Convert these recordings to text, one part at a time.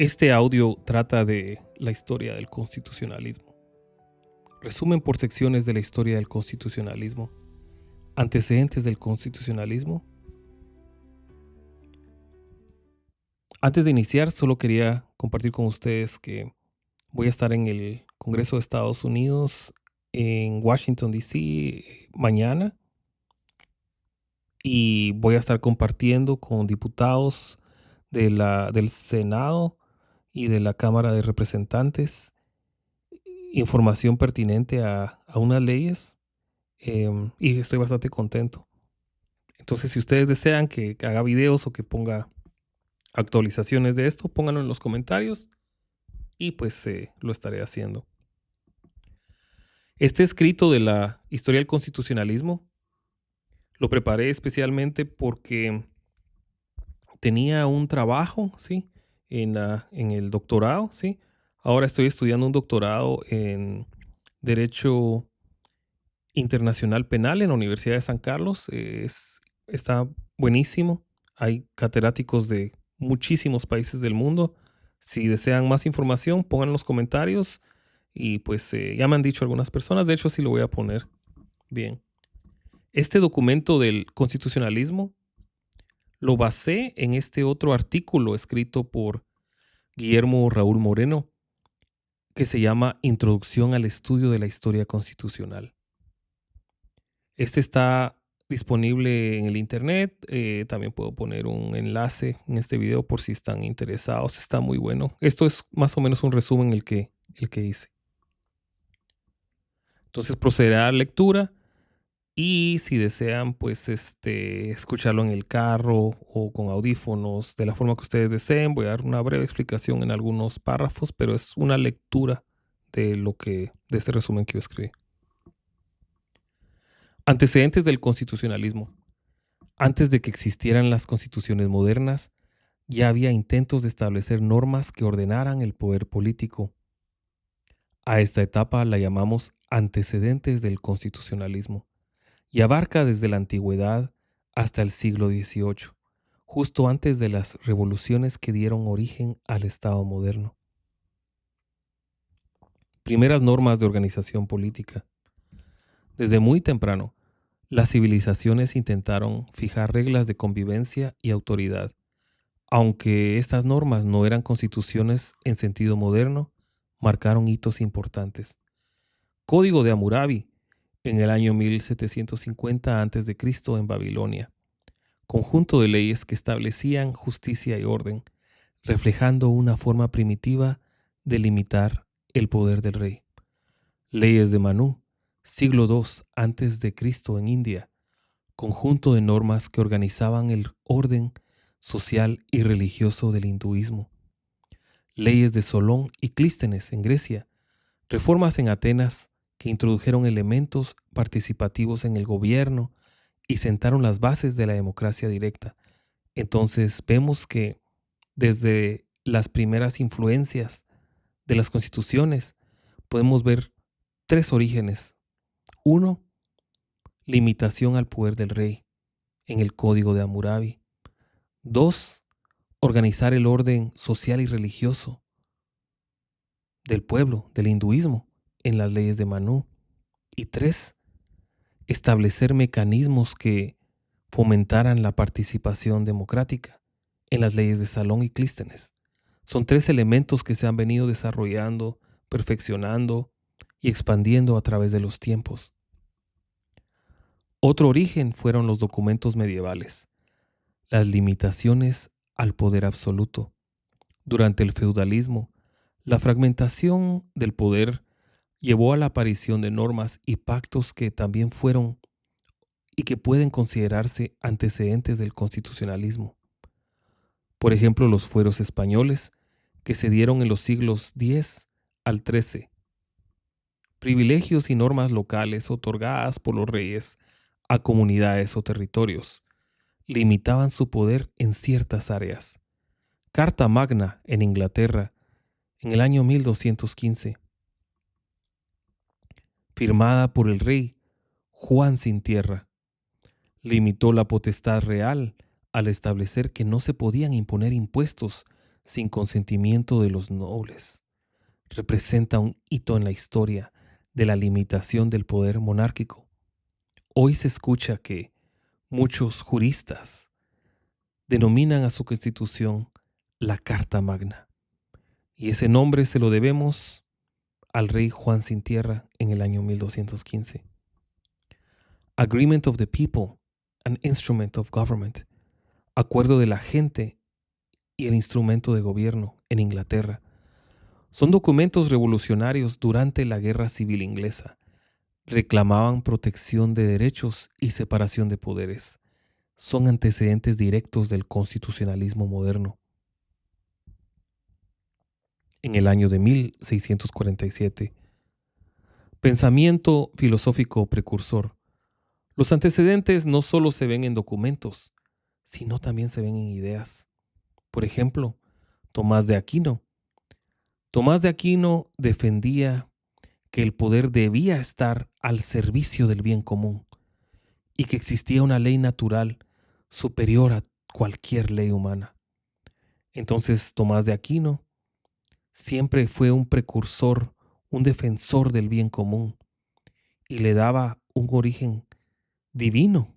Este audio trata de la historia del constitucionalismo. Resumen por secciones de la historia del constitucionalismo. Antecedentes del constitucionalismo. Antes de iniciar, solo quería compartir con ustedes que voy a estar en el Congreso de Estados Unidos en Washington, D.C. mañana y voy a estar compartiendo con diputados del Senado y de la Cámara de Representantes información pertinente a unas leyes, y estoy bastante contento. Entonces, si ustedes desean que haga videos o que ponga actualizaciones de esto, pónganlo en los comentarios y pues lo estaré haciendo. Este escrito de la historia del constitucionalismo lo preparé especialmente porque tenía un trabajo, ¿sí? En el doctorado, ¿sí? Ahora estoy estudiando un doctorado en Derecho Internacional Penal en la Universidad de San Carlos. Está buenísimo. Hay catedráticos de muchísimos países del mundo. Si desean más información, pongan en los comentarios. Y pues ya me han dicho algunas personas. De hecho, sí lo voy a poner. Bien. Este documento del constitucionalismo lo basé en este otro artículo escrito por Guillermo Raúl Moreno, que se llama Introducción al estudio de la historia constitucional. Este está disponible en el internet. También puedo poner un enlace en este video por si están interesados. Está muy bueno. Esto es más o menos un resumen el que hice. Entonces procederé a la lectura y si desean pues escucharlo en el carro o con audífonos, de la forma que ustedes deseen, voy a dar una breve explicación en algunos párrafos, pero es una lectura de este resumen que yo escribí. Antecedentes del constitucionalismo. Antes de que existieran las constituciones modernas, ya había intentos de establecer normas que ordenaran el poder político. A esta etapa la llamamos antecedentes del constitucionalismo y abarca desde la antigüedad hasta el siglo XVIII, justo antes de las revoluciones que dieron origen al Estado moderno. Primeras normas de organización política. Desde muy temprano, las civilizaciones intentaron fijar reglas de convivencia y autoridad. Aunque estas normas no eran constituciones en sentido moderno, marcaron hitos importantes. Código de Hammurabi, en el año 1750 a.C. en Babilonia. Conjunto de leyes que establecían justicia y orden, reflejando una forma primitiva de limitar el poder del rey. Leyes de Manú, siglo II a.C. en India. Conjunto de normas que organizaban el orden social y religioso del hinduismo. Leyes de Solón y Clístenes en Grecia. Reformas en Atenas que introdujeron elementos participativos en el gobierno y sentaron las bases de la democracia directa. Entonces vemos que desde las primeras influencias de las constituciones podemos ver tres orígenes. Uno, limitación al poder del rey en el Código de Hammurabi. 2, organizar el orden social y religioso del pueblo, del hinduismo, en las leyes de Manú. Y 3, establecer mecanismos que fomentaran la participación democrática en las leyes de Salón y Clístenes. Son tres elementos que se han venido desarrollando, perfeccionando y expandiendo a través de los tiempos. Otro origen fueron los documentos medievales, las limitaciones al poder absoluto. Durante el feudalismo, la fragmentación del poder llevó a la aparición de normas y pactos que también fueron y que pueden considerarse antecedentes del constitucionalismo. Por ejemplo, los fueros españoles, que se dieron en los siglos X al XIII. Privilegios y normas locales otorgadas por los reyes a comunidades o territorios limitaban su poder en ciertas áreas. Carta Magna en Inglaterra en el año 1215, firmada por el rey Juan sin Tierra, limitó la potestad real al establecer que no se podían imponer impuestos sin consentimiento de los nobles. Representa un hito en la historia de la limitación del poder monárquico. Hoy se escucha que muchos juristas denominan a su constitución la Carta Magna, y ese nombre se lo debemos al rey Juan Sin Tierra en el año 1215. Agreement of the People, an Instrument of Government, acuerdo de la gente y el instrumento de gobierno en Inglaterra. Son documentos revolucionarios durante la Guerra Civil Inglesa. Reclamaban protección de derechos y separación de poderes. Son antecedentes directos del constitucionalismo moderno. En el año de 1647, pensamiento filosófico precursor. Los antecedentes no solo se ven en documentos, sino también se ven en ideas. Por ejemplo, Tomás de Aquino. Tomás de Aquino defendía que el poder debía estar al servicio del bien común y que existía una ley natural superior a cualquier ley humana. Entonces, Tomás de Aquino siempre fue un precursor, un defensor del bien común y le daba un origen divino,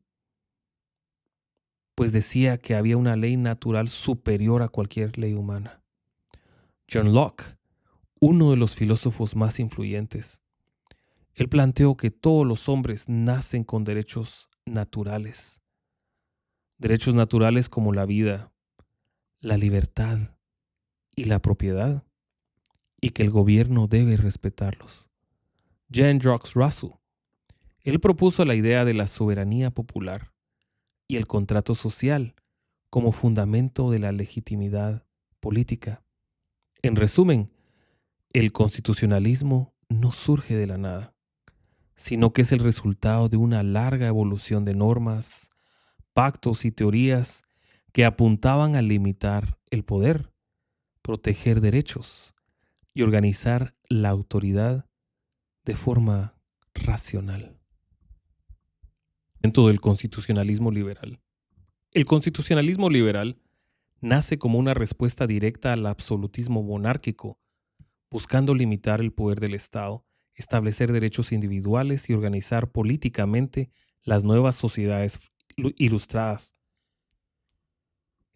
pues decía que había una ley natural superior a cualquier ley humana. John Locke, uno de los filósofos más influyentes, él planteó que todos los hombres nacen con derechos naturales como la vida, la libertad y la propiedad, y que el gobierno debe respetarlos. Jean-Jacques Rousseau, él propuso la idea de la soberanía popular y el contrato social como fundamento de la legitimidad política. En resumen, el constitucionalismo no surge de la nada, sino que es el resultado de una larga evolución de normas, pactos y teorías que apuntaban a limitar el poder, proteger derechos y organizar la autoridad de forma racional. Dentro del constitucionalismo liberal. El constitucionalismo liberal nace como una respuesta directa al absolutismo monárquico, buscando limitar el poder del Estado, establecer derechos individuales y organizar políticamente las nuevas sociedades ilustradas.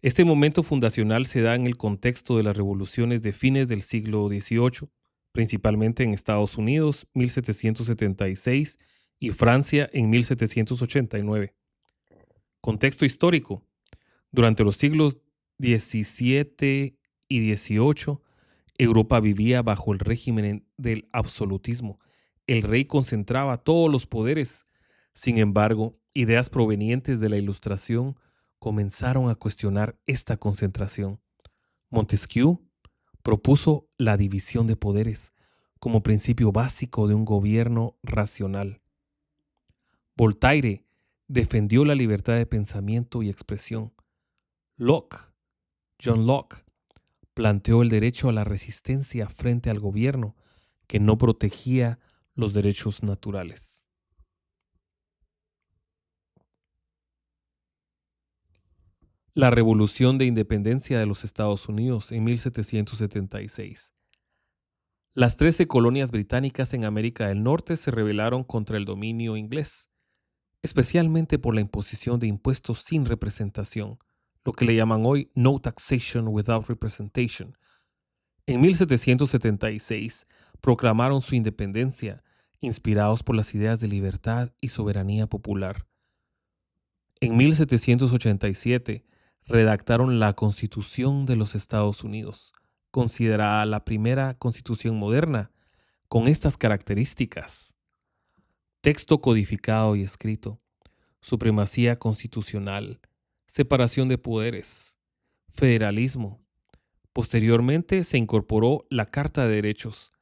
Este momento fundacional se da en el contexto de las revoluciones de fines del siglo XVIII, principalmente en Estados Unidos, 1776, y Francia en 1789. Contexto histórico. Durante los siglos XVII y XVIII, Europa vivía bajo el régimen del absolutismo. El rey concentraba todos los poderes. Sin embargo, ideas provenientes de la Ilustración comenzaron a cuestionar esta concentración. Montesquieu propuso la división de poderes como principio básico de un gobierno racional. Voltaire defendió la libertad de pensamiento y expresión. John Locke, planteó el derecho a la resistencia frente al gobierno que no protegía los derechos naturales. La Revolución de Independencia de los Estados Unidos en 1776. Las 13 colonias británicas en América del Norte se rebelaron contra el dominio inglés, especialmente por la imposición de impuestos sin representación, lo que le llaman hoy no taxation without representation. En 1776 proclamaron su independencia, inspirados por las ideas de libertad y soberanía popular. En 1787 redactaron la Constitución de los Estados Unidos, considerada la primera constitución moderna con estas características: texto codificado y escrito, supremacía constitucional, separación de poderes, federalismo. Posteriormente se incorporó la Carta de Derechos,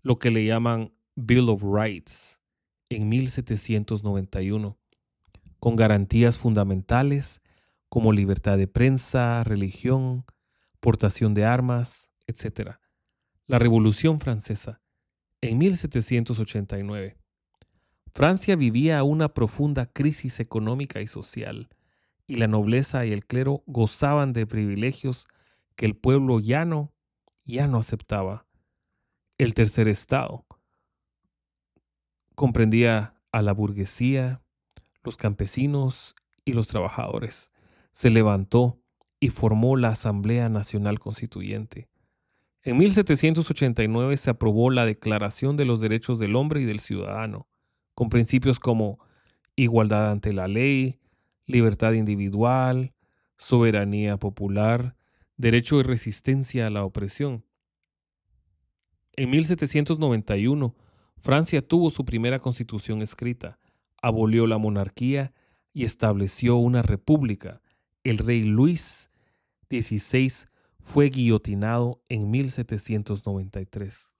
lo que le llaman Bill of Rights, en 1791, con garantías fundamentales como libertad de prensa, religión, portación de armas, etc. La Revolución Francesa, en 1789. Francia vivía una profunda crisis económica y social, y la nobleza y el clero gozaban de privilegios que el pueblo ya no aceptaba. El tercer estado comprendía a la burguesía, los campesinos y los trabajadores. Se levantó y formó la Asamblea Nacional Constituyente. En 1789 se aprobó la Declaración de los Derechos del Hombre y del Ciudadano, con principios como igualdad ante la ley, libertad individual, soberanía popular, derecho de resistencia a la opresión. En 1791, Francia tuvo su primera constitución escrita, abolió la monarquía y estableció una república. El rey Luis XVI fue guillotinado en 1793.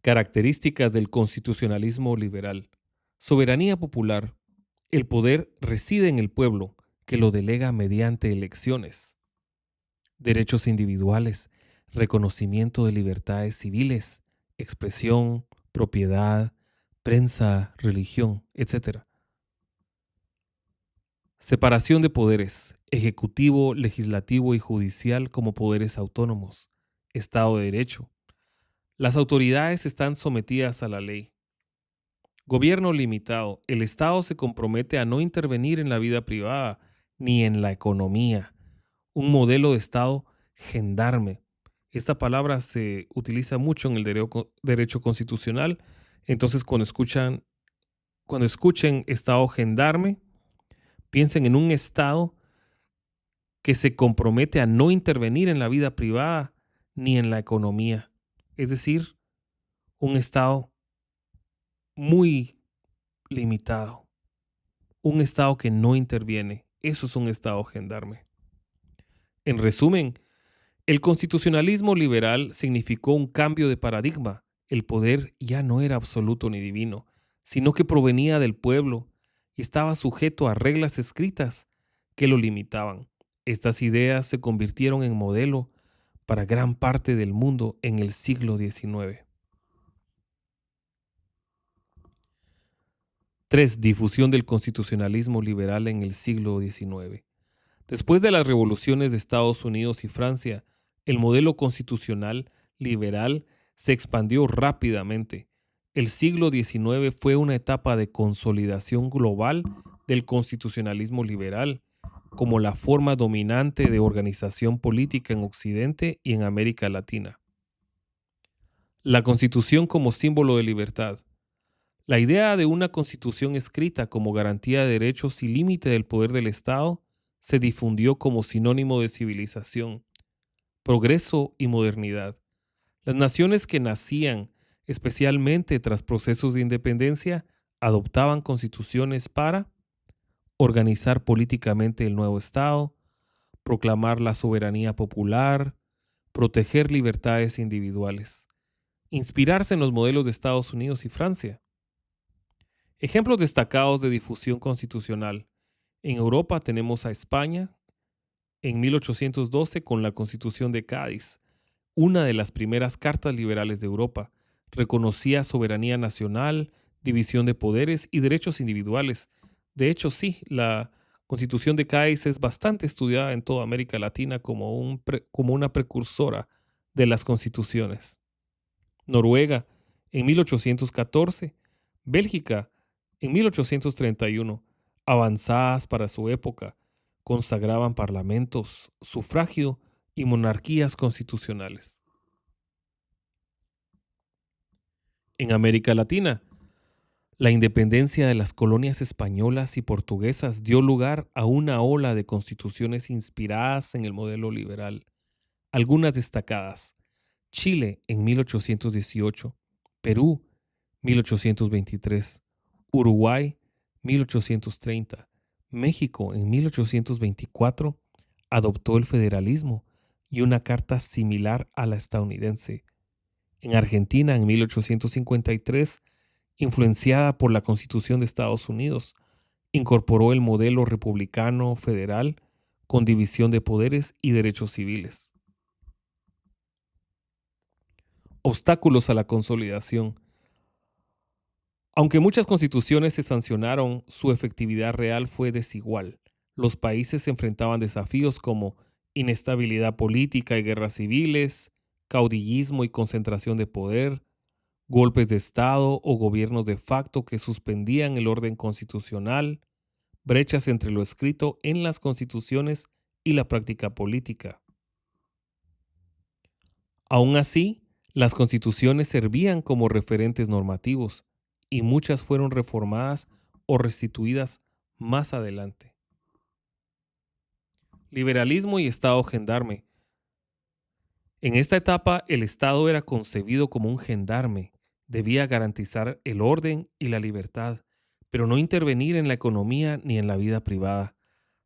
Características del constitucionalismo liberal. Soberanía popular. El poder reside en el pueblo, que lo delega mediante elecciones. Derechos individuales. Reconocimiento de libertades civiles, expresión, propiedad, prensa, religión, etc. Separación de poderes. Ejecutivo, legislativo y judicial como poderes autónomos. Estado de Derecho. Las autoridades están sometidas a la ley. Gobierno limitado. El Estado se compromete a no intervenir en la vida privada ni en la economía. Un modelo de Estado gendarme. Esta palabra se utiliza mucho en el derecho constitucional. Entonces, cuando escuchen Estado gendarme, piensen en un Estado que se compromete a no intervenir en la vida privada ni en la economía. Es decir, un Estado muy limitado, un Estado que no interviene. Eso es un Estado gendarme. En resumen, el constitucionalismo liberal significó un cambio de paradigma. El poder ya no era absoluto ni divino, sino que provenía del pueblo y estaba sujeto a reglas escritas que lo limitaban. Estas ideas se convirtieron en modelo para gran parte del mundo en el siglo XIX. 3. Difusión del constitucionalismo liberal en el siglo XIX. Después de las revoluciones de Estados Unidos y Francia, el modelo constitucional liberal se expandió rápidamente. El siglo XIX fue una etapa de consolidación global del constitucionalismo liberal como la forma dominante de organización política en Occidente y en América Latina. La Constitución como símbolo de libertad. La idea de una constitución escrita como garantía de derechos y límite del poder del Estado se difundió como sinónimo de civilización, progreso y modernidad. Las naciones que nacían, especialmente tras procesos de independencia, adoptaban constituciones para organizar políticamente el nuevo Estado, proclamar la soberanía popular, proteger libertades individuales, inspirarse en los modelos de Estados Unidos y Francia. Ejemplos destacados de difusión constitucional. En Europa tenemos a España en 1812 con la Constitución de Cádiz, una de las primeras cartas liberales de Europa. Reconocía soberanía nacional, división de poderes y derechos individuales. De hecho, sí, la Constitución de Cádiz es bastante estudiada en toda América Latina como una precursora de las constituciones. Noruega en 1814, Bélgica en 1831, avanzadas para su época, consagraban parlamentos, sufragio y monarquías constitucionales. En América Latina, la independencia de las colonias españolas y portuguesas dio lugar a una ola de constituciones inspiradas en el modelo liberal. Algunas destacadas: Chile en 1818, Perú 1823, Uruguay 1830, México en 1824 adoptó el federalismo y una carta similar a la estadounidense. En Argentina en 1853, influenciada por la Constitución de Estados Unidos, incorporó el modelo republicano federal con división de poderes y derechos civiles. Obstáculos a la consolidación. Aunque muchas constituciones se sancionaron, su efectividad real fue desigual. Los países se enfrentaban desafíos como inestabilidad política y guerras civiles, caudillismo y concentración de poder, golpes de Estado o gobiernos de facto que suspendían el orden constitucional, brechas entre lo escrito en las constituciones y la práctica política. Aún así, las constituciones servían como referentes normativos y muchas fueron reformadas o restituidas más adelante. Liberalismo y Estado gendarme. En esta etapa, el Estado era concebido como un gendarme. Debía garantizar el orden y la libertad, pero no intervenir en la economía ni en la vida privada.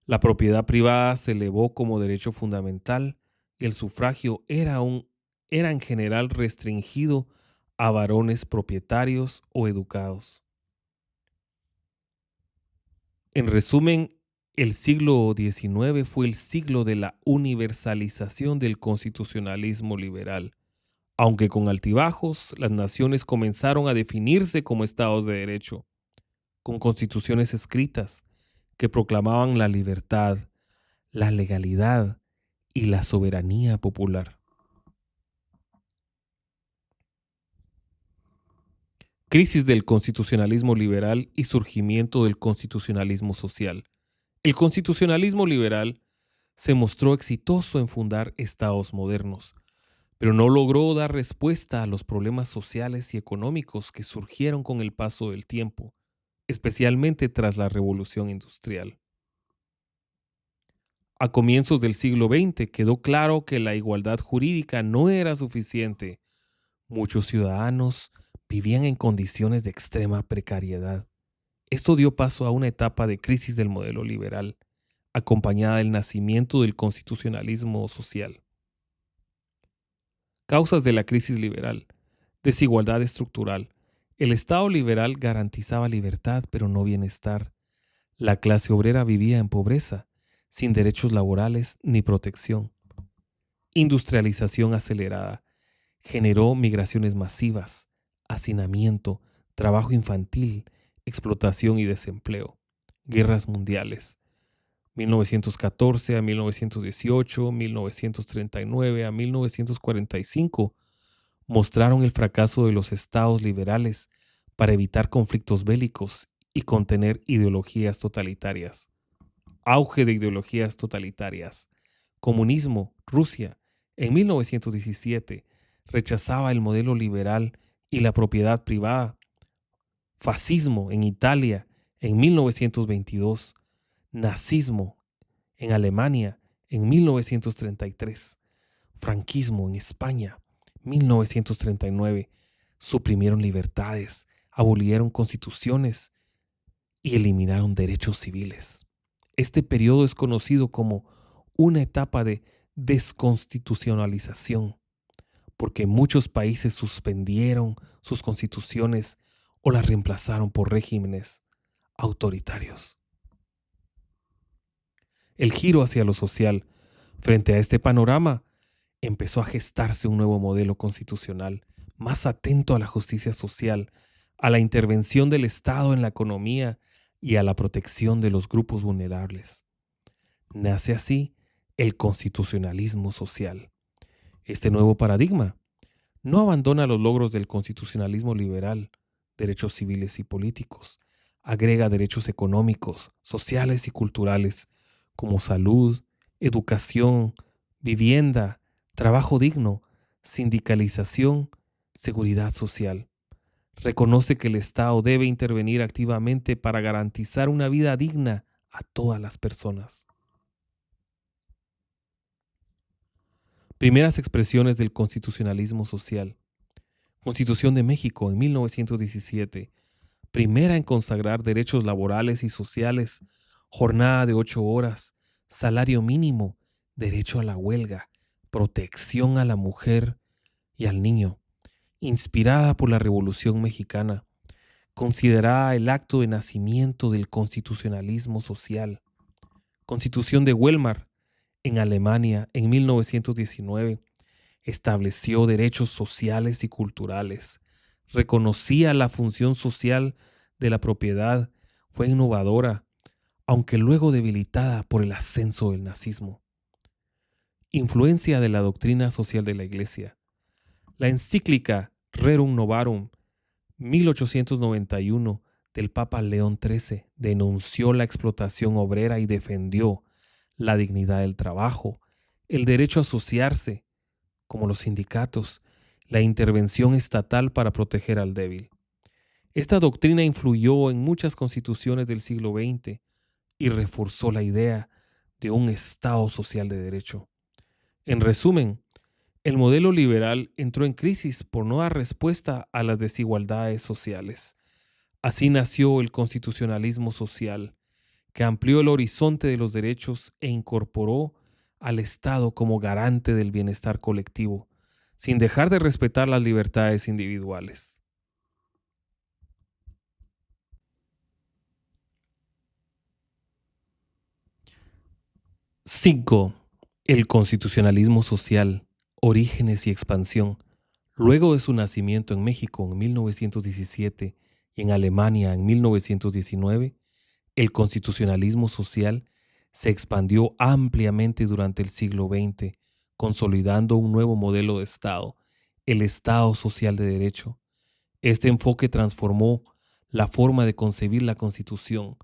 La propiedad privada se elevó como derecho fundamental y el sufragio era en general restringido a varones propietarios o educados. En resumen, el siglo XIX fue el siglo de la universalización del constitucionalismo liberal. Aunque con altibajos, las naciones comenzaron a definirse como estados de derecho, con constituciones escritas que proclamaban la libertad, la legalidad y la soberanía popular. Crisis del constitucionalismo liberal y surgimiento del constitucionalismo social. El constitucionalismo liberal se mostró exitoso en fundar estados modernos, pero no logró dar respuesta a los problemas sociales y económicos que surgieron con el paso del tiempo, especialmente tras la Revolución Industrial. A comienzos del siglo XX quedó claro que la igualdad jurídica no era suficiente. Muchos ciudadanos vivían en condiciones de extrema precariedad. Esto dio paso a una etapa de crisis del modelo liberal, acompañada del nacimiento del constitucionalismo social. Causas de la crisis liberal. Desigualdad estructural. El Estado liberal garantizaba libertad, pero no bienestar. La clase obrera vivía en pobreza, sin derechos laborales ni protección. Industrialización acelerada. Generó migraciones masivas, hacinamiento, trabajo infantil, explotación y desempleo. Guerras mundiales. 1914 a 1918, 1939 a 1945 mostraron el fracaso de los estados liberales para evitar conflictos bélicos y contener ideologías totalitarias. Auge de ideologías totalitarias. Comunismo, Rusia, en 1917 rechazaba el modelo liberal y la propiedad privada. Fascismo en Italia en 1922. Nazismo en Alemania en 1933. Franquismo en España 1939. Suprimieron libertades, abolieron constituciones y eliminaron derechos civiles. Este periodo es conocido como una etapa de desconstitucionalización, porque muchos países suspendieron sus constituciones o las reemplazaron por regímenes autoritarios. El giro hacia lo social. Frente a este panorama, empezó a gestarse un nuevo modelo constitucional, más atento a la justicia social, a la intervención del Estado en la economía y a la protección de los grupos vulnerables. Nace así el constitucionalismo social. Este nuevo paradigma no abandona los logros del constitucionalismo liberal, derechos civiles y políticos, agrega derechos económicos, sociales y culturales, como salud, educación, vivienda, trabajo digno, sindicalización, seguridad social. Reconoce que el Estado debe intervenir activamente para garantizar una vida digna a todas las personas. Primeras expresiones del constitucionalismo social. Constitución de México en 1917, primera en consagrar derechos laborales y sociales, jornada de 8 horas, salario mínimo, derecho a la huelga, protección a la mujer y al niño, inspirada por la Revolución Mexicana, considerada el acto de nacimiento del constitucionalismo social. Constitución de Weimar en Alemania en 1919 estableció derechos sociales y culturales, reconocía la función social de la propiedad, fue innovadora, aunque luego debilitada por el ascenso del nazismo. Influencia de la doctrina social de la Iglesia. La encíclica Rerum Novarum 1891 del Papa León XIII denunció la explotación obrera y defendió la dignidad del trabajo, el derecho a asociarse, como los sindicatos, la intervención estatal para proteger al débil. Esta doctrina influyó en muchas constituciones del siglo XX y reforzó la idea de un Estado social de derecho. En resumen, el modelo liberal entró en crisis por no dar respuesta a las desigualdades sociales. Así nació el constitucionalismo social, que amplió el horizonte de los derechos e incorporó al Estado como garante del bienestar colectivo, sin dejar de respetar las libertades individuales. 5. El constitucionalismo social, orígenes y expansión. Luego de su nacimiento en México en 1917 y en Alemania en 1919, el constitucionalismo social se expandió ampliamente durante el siglo XX, consolidando un nuevo modelo de Estado, el Estado social de derecho. Este enfoque transformó la forma de concebir la Constitución,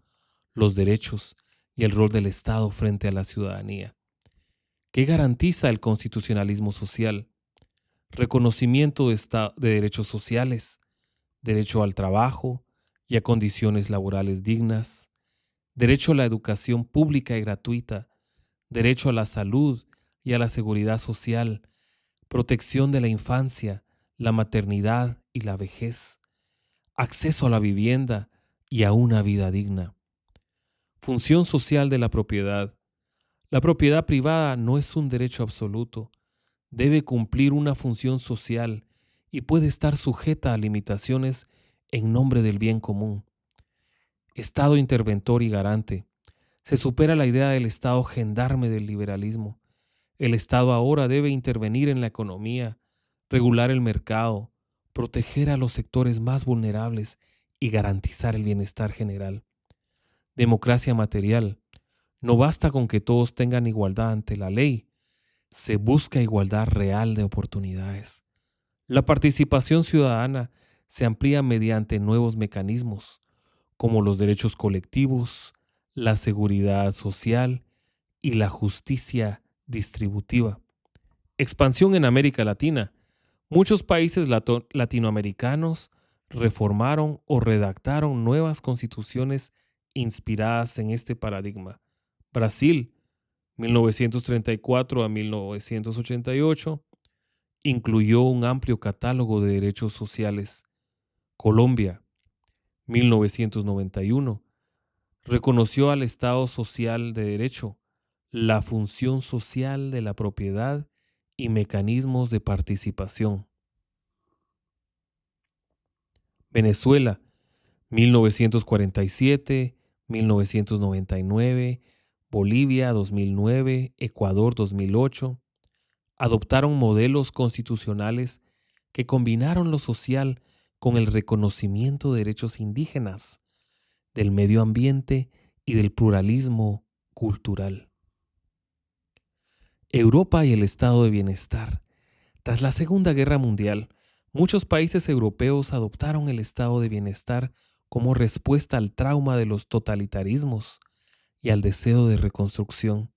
los derechos y el rol del Estado frente a la ciudadanía. ¿Qué garantiza el constitucionalismo social? Reconocimiento de derechos sociales, derecho al trabajo y a condiciones laborales dignas, derecho a la educación pública y gratuita, derecho a la salud y a la seguridad social, protección de la infancia, la maternidad y la vejez, acceso a la vivienda y a una vida digna. Función social de la propiedad. La propiedad privada no es un derecho absoluto, debe cumplir una función social y puede estar sujeta a limitaciones en nombre del bien común. Estado interventor y garante. Se supera la idea del Estado gendarme del liberalismo. El Estado ahora debe intervenir en la economía, regular el mercado, proteger a los sectores más vulnerables y garantizar el bienestar general. Democracia material. No basta con que todos tengan igualdad ante la ley, se busca igualdad real de oportunidades. La participación ciudadana se amplía mediante nuevos mecanismos, como los derechos colectivos, la seguridad social y la justicia distributiva. Expansión en América Latina. Muchos países latinoamericanos reformaron o redactaron nuevas constituciones inspiradas en este paradigma. Brasil, 1934 a 1988, incluyó un amplio catálogo de derechos sociales. Colombia, 1991, reconoció al Estado social de derecho, la función social de la propiedad y mecanismos de participación. Venezuela, 1947, 1999, Bolivia 2009, Ecuador 2008, adoptaron modelos constitucionales que combinaron lo social con el reconocimiento de derechos indígenas, del medio ambiente y del pluralismo cultural. Europa y el estado de bienestar. Tras la Segunda Guerra Mundial, muchos países europeos adoptaron el estado de bienestar como respuesta al trauma de los totalitarismos y al deseo de reconstrucción.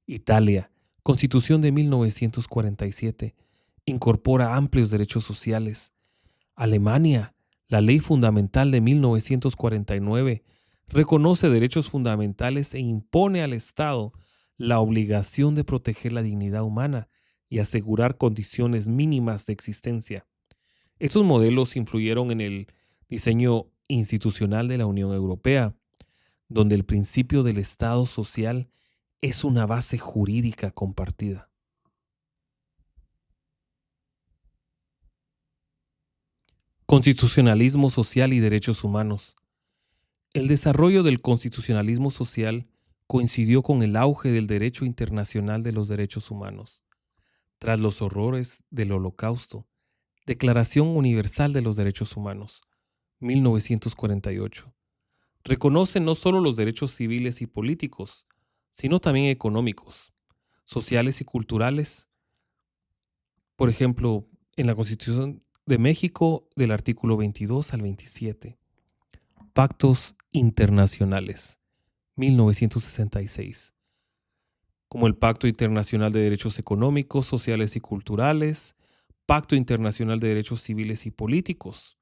Italia, Constitución de 1947, incorpora amplios derechos sociales. Alemania, la Ley Fundamental de 1949, reconoce derechos fundamentales e impone al Estado la obligación de proteger la dignidad humana y asegurar condiciones mínimas de existencia. Estos modelos influyeron en el diseño institucional de la Unión Europea, donde el principio del Estado social es una base jurídica compartida. Constitucionalismo social y derechos humanos. El desarrollo del constitucionalismo social coincidió con el auge del derecho internacional de los derechos humanos. Tras los horrores del Holocausto, Declaración Universal de los Derechos Humanos, 1948. Reconoce no solo los derechos civiles y políticos, sino también económicos, sociales y culturales. Por ejemplo, en la Constitución de México, del artículo 22 al 27. Pactos internacionales, 1966, como el Pacto Internacional de Derechos Económicos, Sociales y Culturales, Pacto Internacional de Derechos Civiles y Políticos.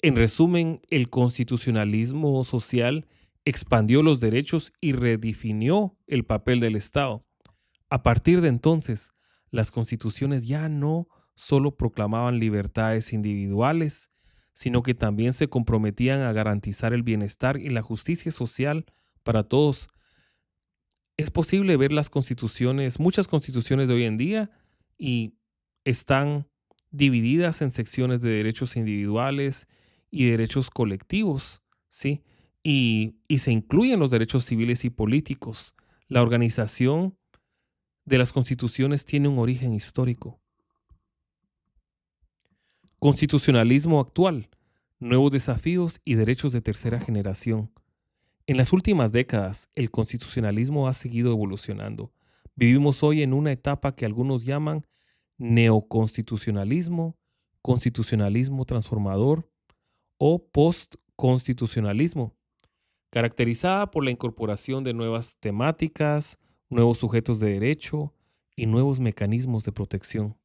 En resumen, el constitucionalismo social expandió los derechos y redefinió el papel del Estado. A partir de entonces, las constituciones ya no solo proclamaban libertades individuales, sino que también se comprometían a garantizar el bienestar y la justicia social para todos. Es posible ver las constituciones, muchas constituciones de hoy en día, y están divididas en secciones de derechos individuales y derechos colectivos, ¿sí? Y se incluyen los derechos civiles y políticos. La organización de las constituciones tiene un origen histórico. Constitucionalismo actual, nuevos desafíos y derechos de tercera generación. En las últimas décadas, el constitucionalismo ha seguido evolucionando. Vivimos hoy en una etapa que algunos llaman neoconstitucionalismo, constitucionalismo transformador o postconstitucionalismo, caracterizada por la incorporación de nuevas temáticas, nuevos sujetos de derecho y nuevos mecanismos de protección.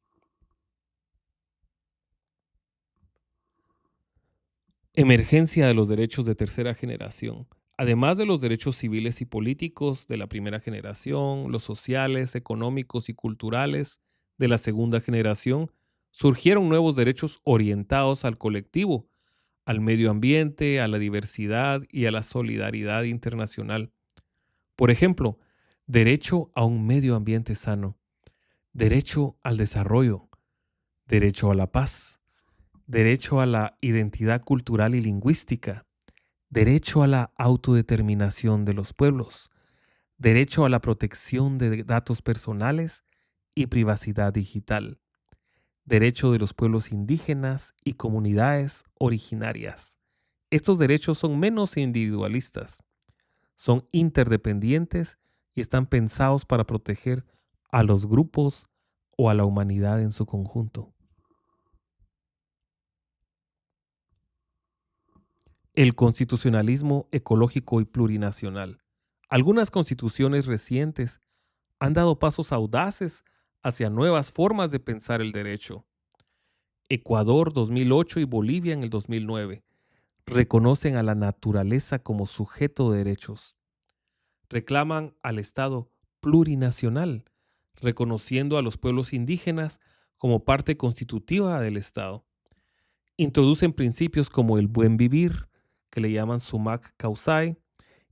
Emergencia de los derechos de tercera generación. Además de los derechos civiles y políticos de la primera generación, los sociales, económicos y culturales de la segunda generación, surgieron nuevos derechos orientados al colectivo, al medio ambiente, a la diversidad y a la solidaridad internacional. Por ejemplo, derecho a un medio ambiente sano, derecho al desarrollo, derecho a la paz, derecho a la identidad cultural y lingüística, derecho a la autodeterminación de los pueblos, derecho a la protección de datos personales y privacidad digital, derecho de los pueblos indígenas y comunidades originarias. Estos derechos son menos individualistas, son interdependientes y están pensados para proteger a los grupos o a la humanidad en su conjunto. El constitucionalismo ecológico y plurinacional. Algunas constituciones recientes han dado pasos audaces hacia nuevas formas de pensar el derecho. Ecuador 2008 y Bolivia en el 2009 reconocen a la naturaleza como sujeto de derechos. Reclaman al Estado plurinacional, reconociendo a los pueblos indígenas como parte constitutiva del Estado. Introducen principios como el buen vivir, que le llaman sumac causai,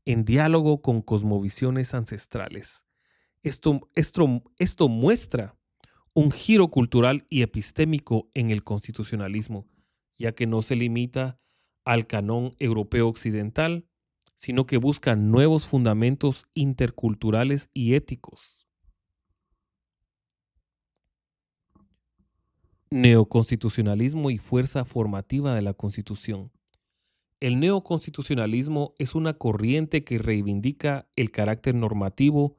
en diálogo con cosmovisiones ancestrales. Esto muestra un giro cultural y epistémico en el constitucionalismo, ya que no se limita al canón europeo occidental, sino que busca nuevos fundamentos interculturales y éticos. Neoconstitucionalismo y fuerza formativa de la Constitución. El neoconstitucionalismo es una corriente que reivindica el carácter normativo,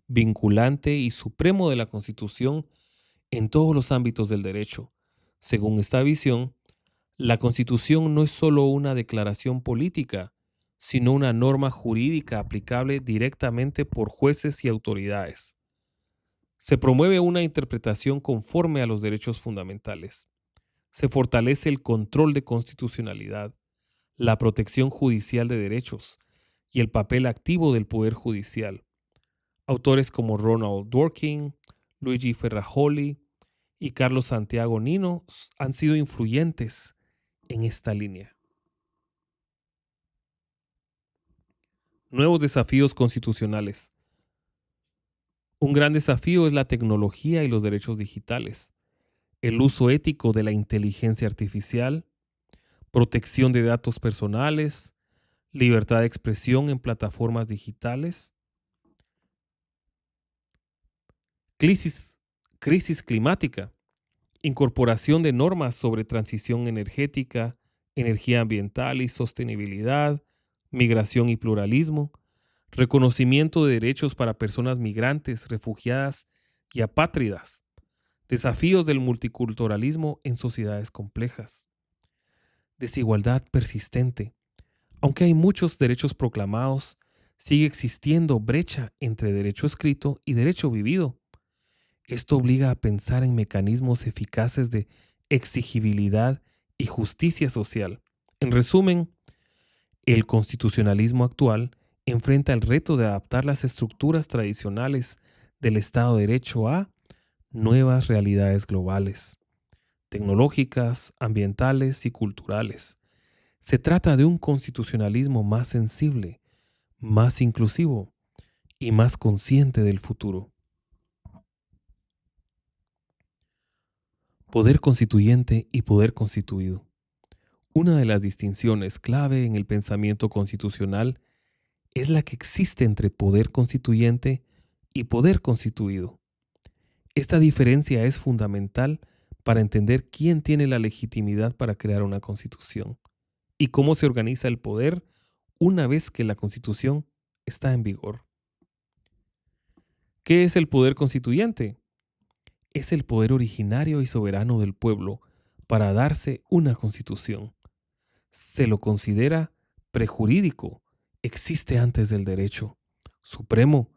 vinculante y supremo de la Constitución en todos los ámbitos del derecho. Según esta visión, la Constitución no es solo una declaración política, sino una norma jurídica aplicable directamente por jueces y autoridades. Se promueve una interpretación conforme a los derechos fundamentales. Se fortalece el control de constitucionalidad, la protección judicial de derechos y el papel activo del Poder Judicial. Autores como Ronald Dworkin, Luigi Ferrajoli y Carlos Santiago Nino han sido influyentes en esta línea. Nuevos desafíos constitucionales. Un gran desafío es la tecnología y los derechos digitales, el uso ético de la inteligencia artificial, protección de datos personales, libertad de expresión en plataformas digitales, crisis climática, incorporación de normas sobre transición energética, energía ambiental y sostenibilidad, migración y pluralismo, reconocimiento de derechos para personas migrantes, refugiadas y apátridas, desafíos del multiculturalismo en sociedades complejas, desigualdad persistente. Aunque hay muchos derechos proclamados, sigue existiendo brecha entre derecho escrito y derecho vivido. Esto obliga a pensar en mecanismos eficaces de exigibilidad y justicia social. En resumen, el constitucionalismo actual enfrenta el reto de adaptar las estructuras tradicionales del Estado de Derecho a nuevas realidades globales, tecnológicas, ambientales y culturales. Se trata de un constitucionalismo más sensible, más inclusivo y más consciente del futuro. Poder constituyente y poder constituido. Una de las distinciones clave en el pensamiento constitucional es la que existe entre poder constituyente y poder constituido. Esta diferencia es fundamental para entender quién tiene la legitimidad para crear una constitución y cómo se organiza el poder una vez que la constitución está en vigor. ¿Qué es el poder constituyente? Es el poder originario y soberano del pueblo para darse una constitución. Se lo considera prejurídico, existe antes del derecho. Supremo,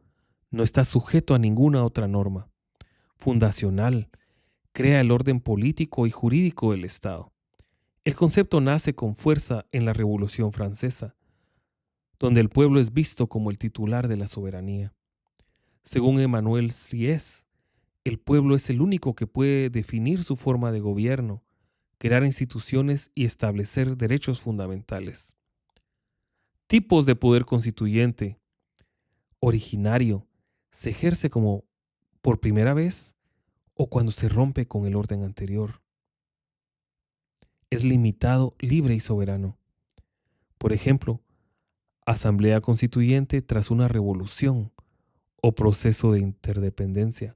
no está sujeto a ninguna otra norma. Fundacional, crea el orden político y jurídico del Estado. El concepto nace con fuerza en la Revolución Francesa, donde el pueblo es visto como el titular de la soberanía. Según Emmanuel Sieyès, el pueblo es el único que puede definir su forma de gobierno, crear instituciones y establecer derechos fundamentales. Tipos de poder constituyente. Originario. Se ejerce como por primera vez o cuando se rompe con el orden anterior. Es limitado, libre y soberano. Por ejemplo, asamblea constituyente tras una revolución o proceso de independencia.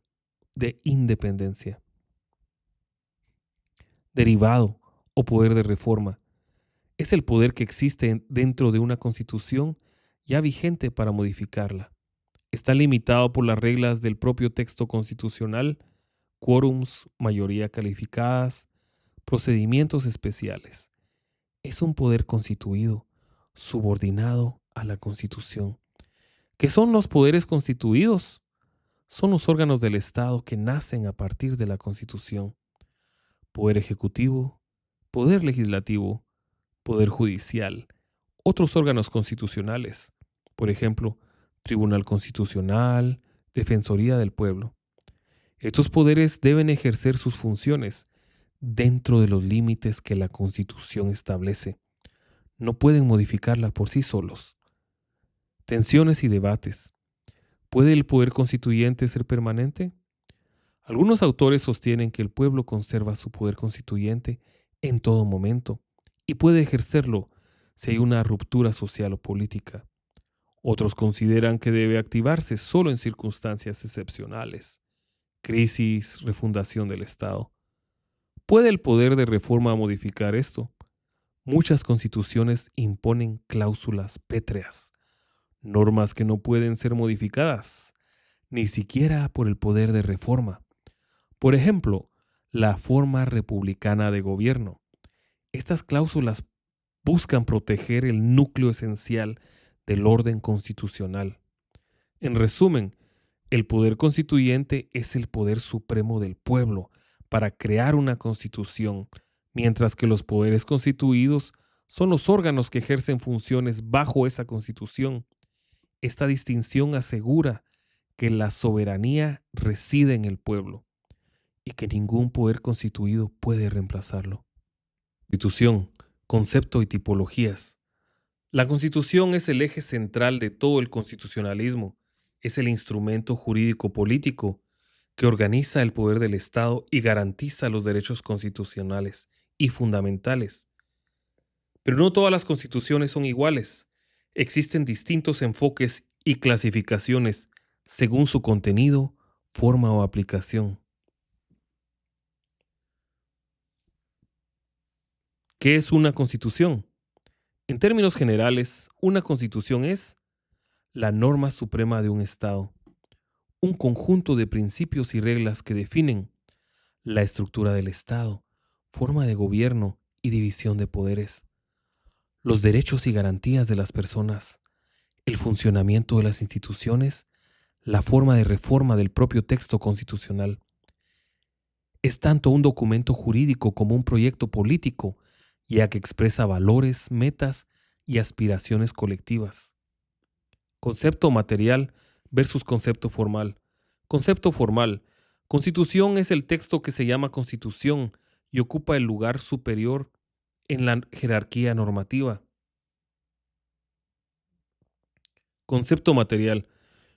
Derivado o poder de reforma. Es el poder que existe dentro de una constitución ya vigente para modificarla. Está limitado por las reglas del propio texto constitucional, quórums, mayoría calificadas, procedimientos especiales. Es un poder constituido, subordinado a la Constitución. ¿Qué son los poderes constituidos? Son los órganos del Estado que nacen a partir de la Constitución. Poder ejecutivo, poder legislativo, poder judicial, otros órganos constitucionales, por ejemplo, Tribunal Constitucional, Defensoría del Pueblo. Estos poderes deben ejercer sus funciones dentro de los límites que la Constitución establece. No pueden modificarla por sí solos. Tensiones y debates. ¿Puede el poder constituyente ser permanente? Algunos autores sostienen que el pueblo conserva su poder constituyente en todo momento y puede ejercerlo si hay una ruptura social o política. Otros consideran que debe activarse solo en circunstancias excepcionales, crisis, refundación del Estado. ¿Puede el poder de reforma modificar esto? Muchas constituciones imponen cláusulas pétreas, normas que no pueden ser modificadas, ni siquiera por el poder de reforma. Por ejemplo, la forma republicana de gobierno. Estas cláusulas buscan proteger el núcleo esencial del orden constitucional. En resumen, el poder constituyente es el poder supremo del pueblo para crear una constitución, mientras que los poderes constituidos son los órganos que ejercen funciones bajo esa constitución. Esta distinción asegura que la soberanía reside en el pueblo y que ningún poder constituido puede reemplazarlo. Constitución, concepto y tipologías. La Constitución es el eje central de todo el constitucionalismo. Es el instrumento jurídico-político que organiza el poder del Estado y garantiza los derechos constitucionales y fundamentales. Pero no todas las constituciones son iguales. Existen distintos enfoques y clasificaciones según su contenido, forma o aplicación. ¿Qué es una constitución? En términos generales, una constitución es la norma suprema de un Estado, un conjunto de principios y reglas que definen la estructura del Estado, forma de gobierno y división de poderes, los derechos y garantías de las personas, el funcionamiento de las instituciones, la forma de reforma del propio texto constitucional. Es tanto un documento jurídico como un proyecto político, ya que expresa valores, metas y aspiraciones colectivas. Concepto material versus concepto formal. Concepto formal. Constitución es el texto que se llama constitución y ocupa el lugar superior en la jerarquía normativa. Concepto material.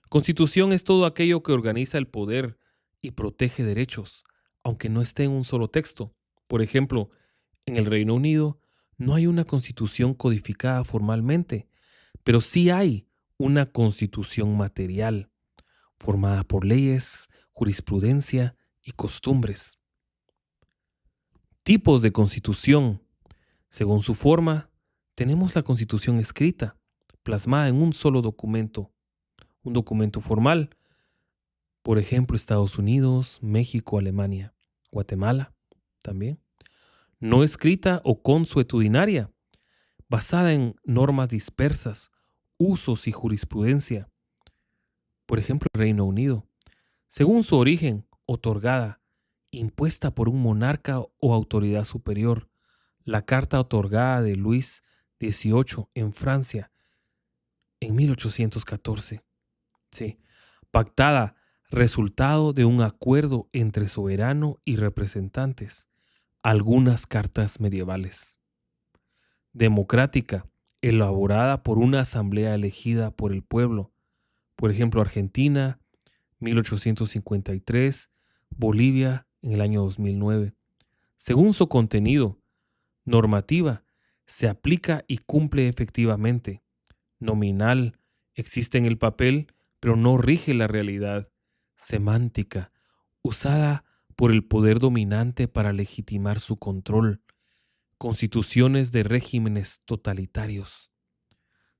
Constitución es todo aquello que organiza el poder y protege derechos, aunque no esté en un solo texto. Por ejemplo, en el Reino Unido no hay una constitución codificada formalmente, pero sí hay una constitución material, formada por leyes, jurisprudencia y costumbres. Tipos de constitución. Según su forma, tenemos la constitución escrita, plasmada en un solo documento, un documento formal, por ejemplo, Estados Unidos, México, Alemania, Guatemala también. No escrita o consuetudinaria, basada en normas dispersas, usos y jurisprudencia, por ejemplo, el Reino Unido, según su origen, otorgada, impuesta por un monarca o autoridad superior, la carta otorgada de Luis XVIII en Francia en 1814. Sí, pactada, resultado de un acuerdo entre soberano y representantes, algunas cartas medievales. Democrática, elaborada por una asamblea elegida por el pueblo, por ejemplo, Argentina, 1853, Bolivia en el año 2009. Según su contenido, normativa, se aplica y cumple efectivamente. Nominal, existe en el papel, pero no rige la realidad. Semántica, usada por el poder dominante para legitimar su control. Constituciones de regímenes totalitarios.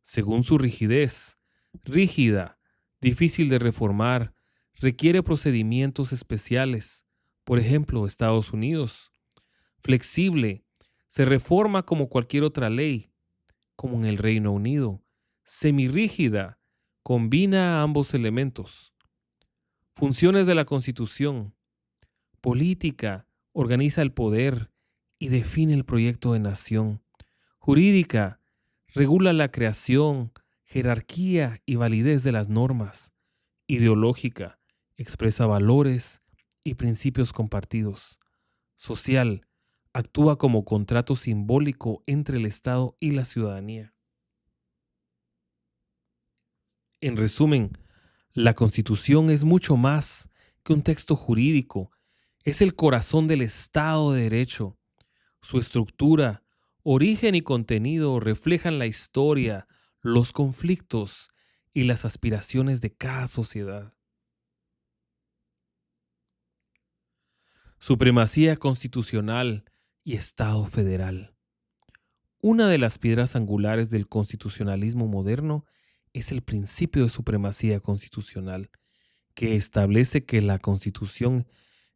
Según su rigidez, rígida, difícil de reformar, requiere procedimientos especiales. Por ejemplo, Estados Unidos. Flexible, se reforma como cualquier otra ley, como en el Reino Unido. Semirrígida, combina ambos elementos. Funciones de la Constitución. Política, organiza el poder y define el proyecto de nación. Jurídica, regula la creación, jerarquía y validez de las normas. Ideológica, expresa valores y principios compartidos. Social, actúa como contrato simbólico entre el Estado y la ciudadanía. En resumen, la Constitución es mucho más que un texto jurídico, es el corazón del Estado de Derecho. Su estructura, origen y contenido reflejan la historia, los conflictos y las aspiraciones de cada sociedad. Supremacía constitucional y Estado federal. Una de las piedras angulares del constitucionalismo moderno es el principio de supremacía constitucional, que establece que la Constitución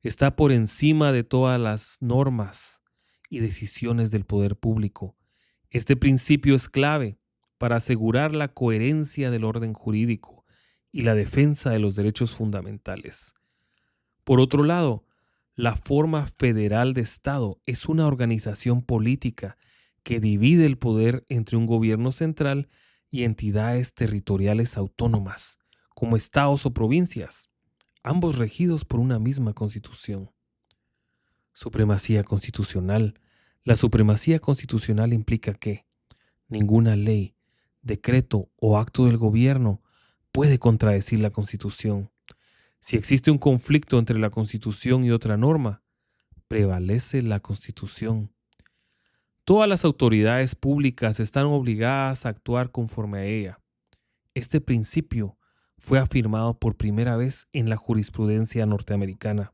está por encima de todas las normas y decisiones del poder público. Este principio es clave para asegurar la coherencia del orden jurídico y la defensa de los derechos fundamentales. Por otro lado, la forma federal de Estado es una organización política que divide el poder entre un gobierno central y entidades territoriales autónomas, como estados o provincias, ambos regidos por una misma constitución. Supremacía constitucional. La supremacía constitucional implica que ninguna ley, decreto o acto del gobierno puede contradecir la Constitución. Si existe un conflicto entre la Constitución y otra norma, prevalece la Constitución. Todas las autoridades públicas están obligadas a actuar conforme a ella. Este principio fue afirmado por primera vez en la jurisprudencia norteamericana,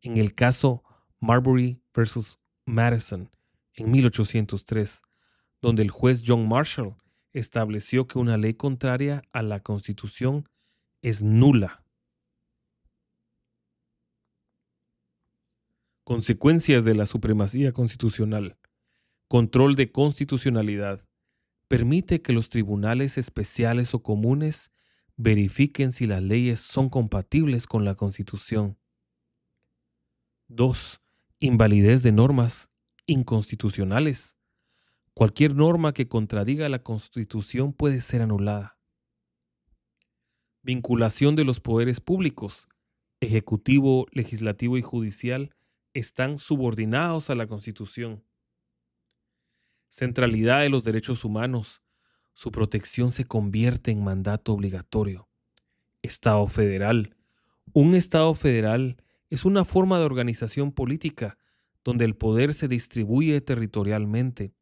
en el caso Marbury versus Madison en 1803, donde el juez John Marshall estableció que una ley contraria a la Constitución es nula. Consecuencias de la supremacía constitucional. Control de constitucionalidad. Permite que los tribunales especiales o comunes verifiquen si las leyes son compatibles con la Constitución. 2. Invalidez de normas inconstitucionales. Cualquier norma que contradiga la Constitución puede ser anulada. Vinculación de los poderes públicos. Ejecutivo, legislativo y judicial están subordinados a la Constitución. Centralidad de los derechos humanos. Su protección se convierte en mandato obligatorio. Estado federal. Un Estado federal es una forma de organización política donde el poder se distribuye territorialmente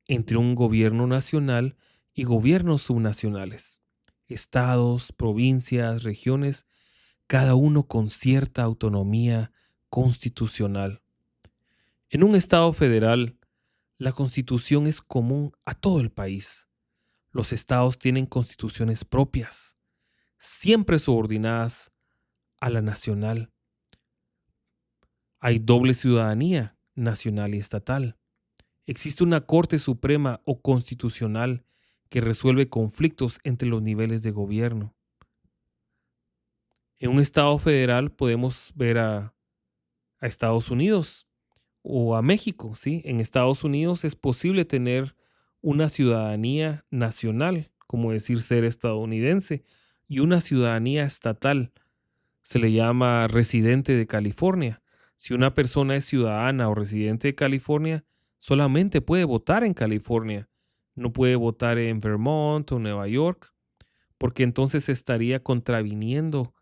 entre un gobierno nacional y gobiernos subnacionales, estados, provincias, regiones, cada uno con cierta autonomía constitucional. En un Estado federal, la Constitución es común a todo el país. Los estados tienen constituciones propias, siempre subordinadas a la nacional. Hay doble ciudadanía, nacional y estatal. Existe una Corte Suprema o Constitucional que resuelve conflictos entre los niveles de gobierno. En un Estado federal podemos ver a Estados Unidos o a México, ¿sí? En Estados Unidos es posible tener una ciudadanía nacional, como decir ser estadounidense, y una ciudadanía estatal. Se le llama residente de California. Si una persona es ciudadana o residente de California, solamente puede votar en California. No puede votar en Vermont o Nueva York, porque entonces estaría contraviniendo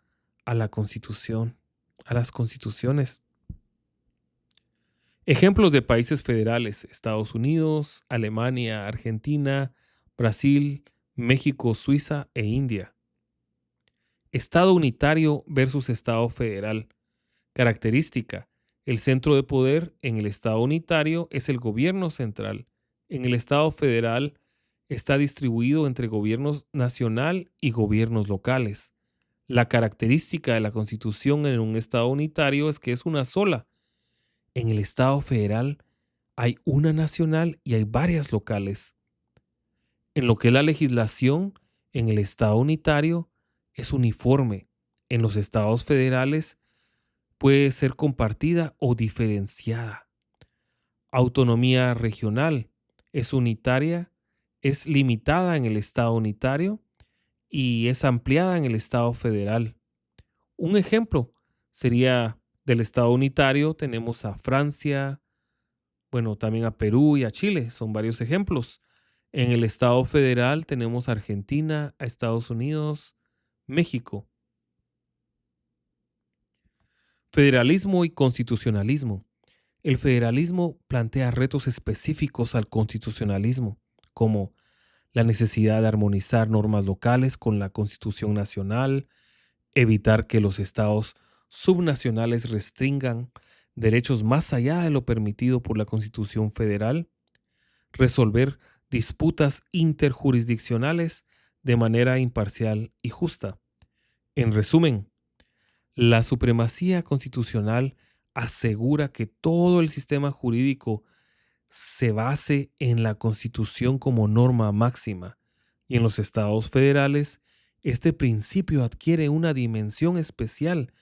a la Constitución, a las constituciones. Ejemplos de países federales: Estados Unidos, Alemania, Argentina, Brasil, México, Suiza e India. Estado unitario versus Estado federal. Característica: el centro de poder en el Estado unitario es el gobierno central. En el Estado federal está distribuido entre gobiernos nacional y gobiernos locales. La característica de la Constitución en un Estado unitario es que es una sola. En el Estado federal hay una nacional y hay varias locales. En lo que es la legislación, en el Estado unitario es uniforme. En los estados federales puede ser compartida o diferenciada. Autonomía regional es unitaria, es limitada en el Estado unitario y es ampliada en el Estado federal. Un ejemplo sería del Estado unitario, tenemos a Francia, bueno, también a Perú y a Chile, son varios ejemplos. En el Estado federal tenemos a Argentina, a Estados Unidos, México. Federalismo y constitucionalismo. El federalismo plantea retos específicos al constitucionalismo, como la necesidad de armonizar normas locales con la Constitución nacional, evitar que los estados subnacionales restringan derechos más allá de lo permitido por la Constitución federal, resolver disputas interjurisdiccionales de manera imparcial y justa. En resumen, la supremacía constitucional asegura que todo el sistema jurídico se base en la Constitución como norma máxima, y en los estados federales este principio adquiere una dimensión especial,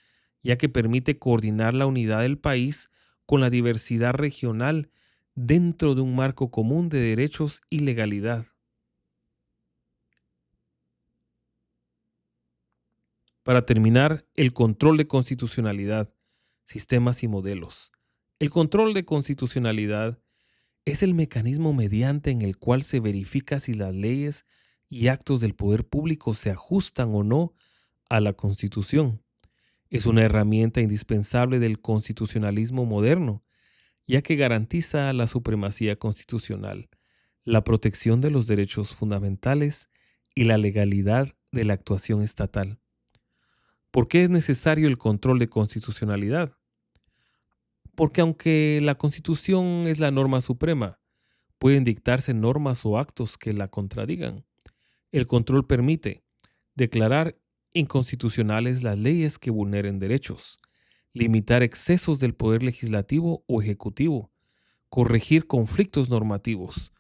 ya que permite coordinar la unidad del país con la diversidad regional dentro de un marco común de derechos y legalidad. Para terminar, el control de constitucionalidad, sistemas y modelos. El control de constitucionalidad es el mecanismo mediante en el cual se verifica si las leyes y actos del poder público se ajustan o no a la Constitución. Es una herramienta indispensable del constitucionalismo moderno, ya que garantiza la supremacía constitucional, la protección de los derechos fundamentales y la legalidad de la actuación estatal. ¿Por qué es necesario el control de constitucionalidad? Porque aunque la Constitución es la norma suprema, pueden dictarse normas o actos que la contradigan. El control permite declarar inconstitucionales las leyes que vulneren derechos, limitar excesos del poder legislativo o ejecutivo, corregir conflictos normativos,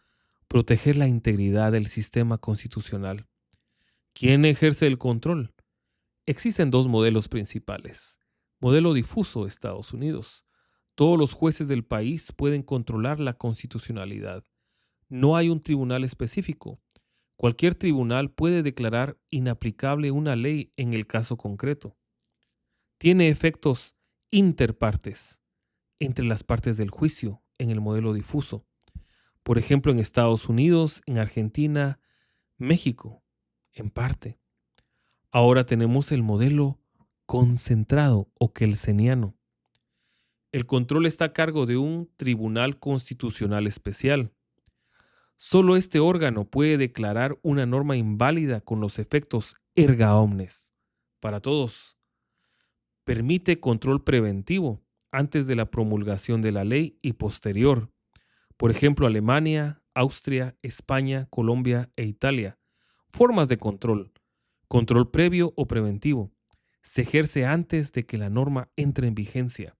proteger la integridad del sistema constitucional. ¿Quién ejerce el control? Existen dos modelos principales. Modelo difuso, Estados Unidos. Todos los jueces del país pueden controlar la constitucionalidad. No hay un tribunal específico. Cualquier tribunal puede declarar inaplicable una ley en el caso concreto. Tiene efectos interpartes, entre las partes del juicio, en el modelo difuso. Por ejemplo, en Estados Unidos, en Argentina, México, en parte. Ahora tenemos el modelo concentrado o kelseniano. El control está a cargo de un tribunal constitucional especial. Solo este órgano puede declarar una norma inválida con los efectos erga omnes para todos. Permite control preventivo antes de la promulgación de la ley y posterior. Por ejemplo, Alemania, Austria, España, Colombia e Italia. Formas de control. Control previo o preventivo. Se ejerce antes de que la norma entre en vigencia.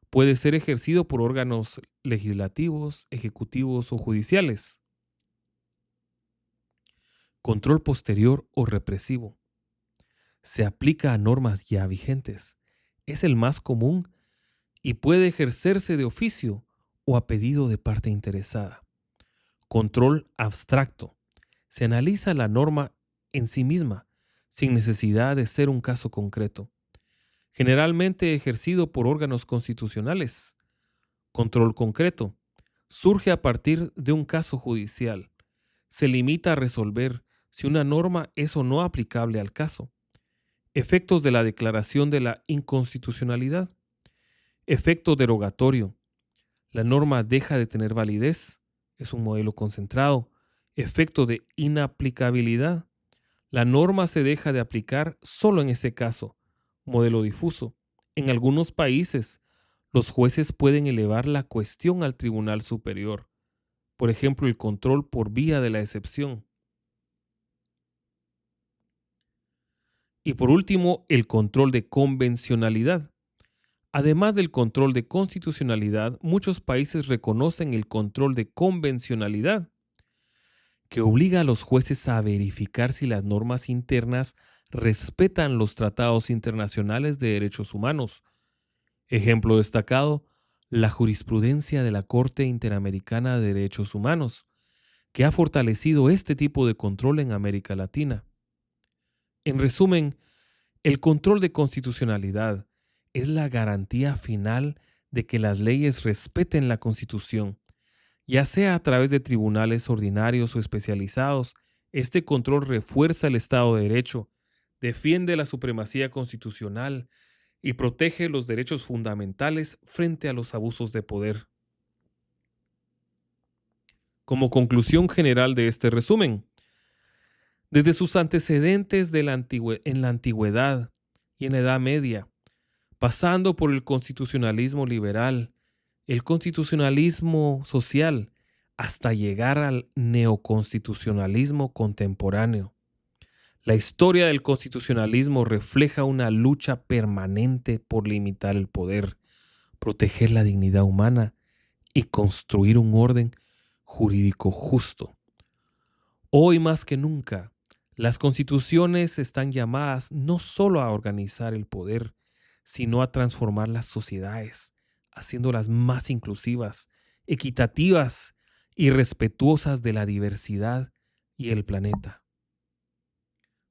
Puede ser ejercido por órganos legislativos, ejecutivos o judiciales. Control posterior o represivo. Se aplica a normas ya vigentes. Es el más común y puede ejercerse de oficio o a pedido de parte interesada. Control abstracto. Se analiza la norma en sí misma, sin necesidad de ser un caso concreto. Generalmente ejercido por órganos constitucionales. Control concreto. Surge a partir de un caso judicial. Se limita a resolver si una norma es o no aplicable al caso. Efectos de la declaración de la inconstitucionalidad. Efecto derogatorio. La norma deja de tener validez. Es un modelo concentrado. Efecto de inaplicabilidad. La norma se deja de aplicar solo en ese caso. Modelo difuso. En algunos países, los jueces pueden elevar la cuestión al Tribunal Superior. Por ejemplo, el control por vía de la excepción. Y por último, el control de convencionalidad. Además del control de constitucionalidad, muchos países reconocen el control de convencionalidad, que obliga a los jueces a verificar si las normas internas respetan los tratados internacionales de derechos humanos. Ejemplo destacado, la jurisprudencia de la Corte Interamericana de Derechos Humanos, que ha fortalecido este tipo de control en América Latina. En resumen, el control de constitucionalidad es la garantía final de que las leyes respeten la Constitución, ya sea a través de tribunales ordinarios o especializados. Este control refuerza el Estado de Derecho, defiende la supremacía constitucional y protege los derechos fundamentales frente a los abusos de poder. Como conclusión general de este resumen, desde sus antecedentes en la antigüedad y en la Edad Media, pasando por el constitucionalismo liberal, el constitucionalismo social, hasta llegar al neoconstitucionalismo contemporáneo. La historia del constitucionalismo refleja una lucha permanente por limitar el poder, proteger la dignidad humana y construir un orden jurídico justo. Hoy más que nunca, las constituciones están llamadas no solo a organizar el poder, sino a transformar las sociedades, haciéndolas más inclusivas, equitativas y respetuosas de la diversidad y el planeta.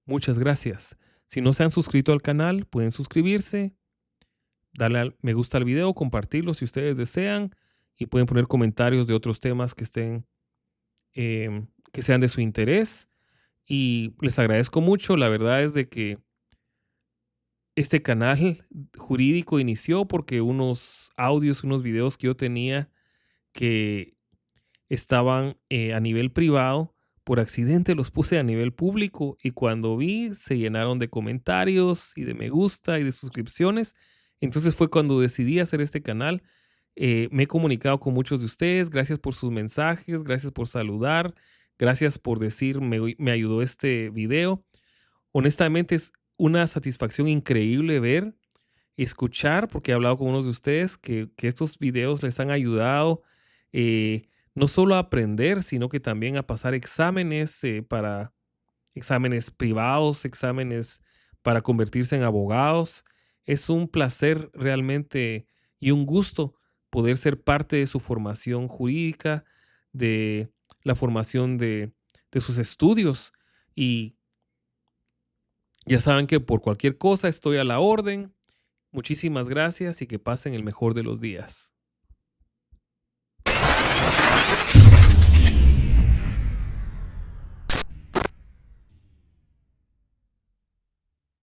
Muchas gracias. Si no se han suscrito al canal, pueden suscribirse, darle al me gusta al video, compartirlo si ustedes desean y pueden poner comentarios de otros temas que que sean de su interés. Y les agradezco mucho. La verdad es de que este canal jurídico inició porque unos audios, unos videos que yo tenía que estaban a nivel privado, por accidente los puse a nivel público y cuando vi se llenaron de comentarios y de me gusta y de suscripciones. Entonces fue cuando decidí hacer este canal Me he comunicado con muchos de ustedes. Gracias por sus mensajes, gracias por saludar, gracias por decir, me ayudó este video. Honestamente es una satisfacción increíble ver, escuchar, porque he hablado con unos de ustedes que estos videos les han ayudado no solo a aprender, sino que también a pasar exámenes para exámenes privados, exámenes para convertirse en abogados. Es un placer realmente y un gusto poder ser parte de su formación jurídica, de la formación de sus estudios. Y ya saben que por cualquier cosa estoy a la orden. Muchísimas gracias y que pasen el mejor de los días.